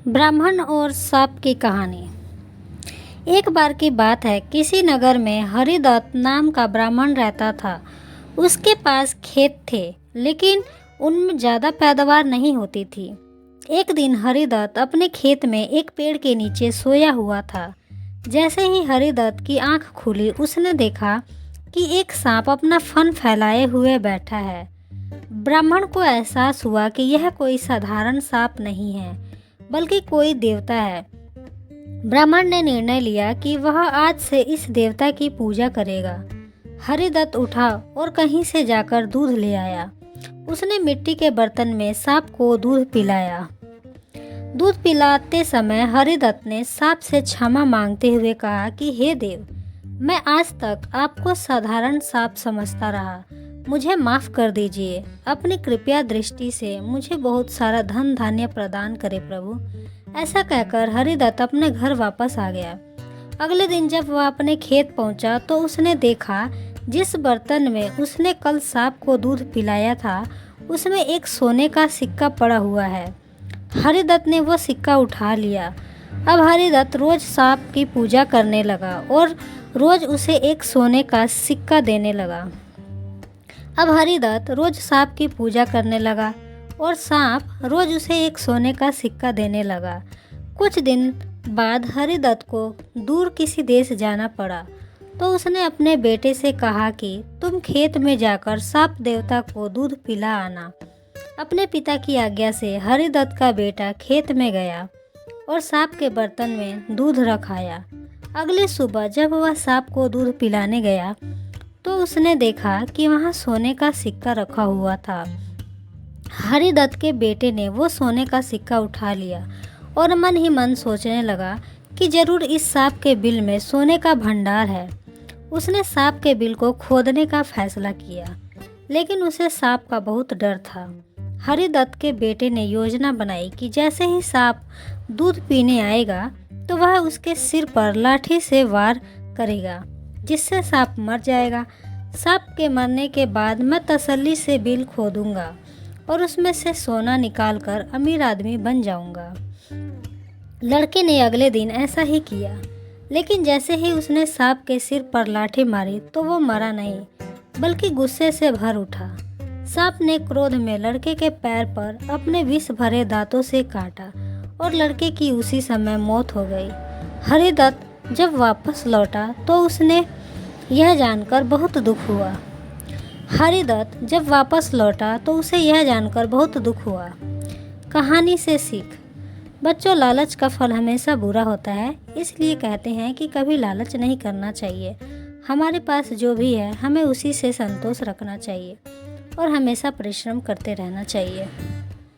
ब्राह्मण और सांप की कहानी। एक बार की बात है, किसी नगर में हरिदत्त नाम का ब्राह्मण रहता था। उसके पास खेत थे, लेकिन उनमें ज़्यादा पैदावार नहीं होती थी। एक दिन हरिदत्त अपने खेत में एक पेड़ के नीचे सोया हुआ था। जैसे ही हरिदत्त की आंख खुली, उसने देखा कि एक सांप अपना फन फैलाए हुए बैठा है। ब्राह्मण को एहसास हुआ कि यह कोई साधारण सांप नहीं है, बल्कि कोई देवता है। ब्राह्मण ने निर्णय लिया कि वह आज से इस देवता की पूजा करेगा। हरिदत्त उठा और कहीं से जाकर दूध ले आया। उसने मिट्टी के बर्तन में सांप को दूध पिलाया। दूध पिलाते समय हरिदत्त ने सांप से क्षमा मांगते हुए कहा कि हे देव, मैं आज तक आपको साधारण सांप समझता रहा, मुझे माफ़ कर दीजिए। अपनी कृपया दृष्टि से मुझे बहुत सारा धन धान्य प्रदान करे प्रभु। ऐसा कहकर हरिदत्त अपने घर वापस आ गया। अगले दिन जब वह अपने खेत पहुंचा तो उसने देखा, जिस बर्तन में उसने कल सांप को दूध पिलाया था, उसमें एक सोने का सिक्का पड़ा हुआ है। हरिदत्त ने वो सिक्का उठा लिया। अब हरिदत्त रोज सांप की पूजा करने लगा और रोज उसे एक सोने का सिक्का देने लगा। अब हरिदत्त रोज सांप की पूजा करने लगा और सांप रोज उसे एक सोने का सिक्का देने लगा। कुछ दिन बाद हरिदत्त को दूर किसी देश जाना पड़ा, तो उसने अपने बेटे से कहा कि तुम खेत में जाकर सांप देवता को दूध पिला आना। अपने पिता की आज्ञा से हरिदत्त का बेटा खेत में गया और सांप के बर्तन में दूध रखाया। अगली सुबह जब वह सांप को दूध पिलाने गया तो उसने देखा कि वहाँ सोने का सिक्का रखा हुआ था। हरिदत्त के बेटे ने वो सोने का सिक्का उठा लिया और मन ही मन सोचने लगा कि जरूर इस सांप के बिल में सोने का भंडार है। उसने सांप के बिल को खोदने का फैसला किया, लेकिन उसे सांप का बहुत डर था। हरिदत्त के बेटे ने योजना बनाई कि जैसे ही सांप दूध पीने आएगा तो वह उसके सिर पर लाठी से वार करेगा, जिससे सांप मर जाएगा। सांप के मरने के बाद मैं तसल्ली से बिल खोदूंगा और उसमें से सोना निकालकर अमीर आदमी बन जाऊंगा। लड़के ने अगले दिन ऐसा ही किया, लेकिन जैसे ही उसने सांप के सिर पर लाठी मारी तो वो मरा नहीं, बल्कि गुस्से से भर उठा। सांप ने क्रोध में लड़के के पैर पर अपने विष भरे दांतों से काटा और लड़के की उसी समय मौत हो गई। हरिदत्त जब वापस लौटा तो उसने यह जानकर बहुत दुख हुआ। उसे यह जानकर बहुत दुख हुआ। कहानी से सीख। बच्चों, लालच का फल हमेशा बुरा होता है, इसलिए कहते हैं कि कभी लालच नहीं करना चाहिए। हमारे पास जो भी है, हमें उसी से संतोष रखना चाहिए और हमेशा परिश्रम करते रहना चाहिए।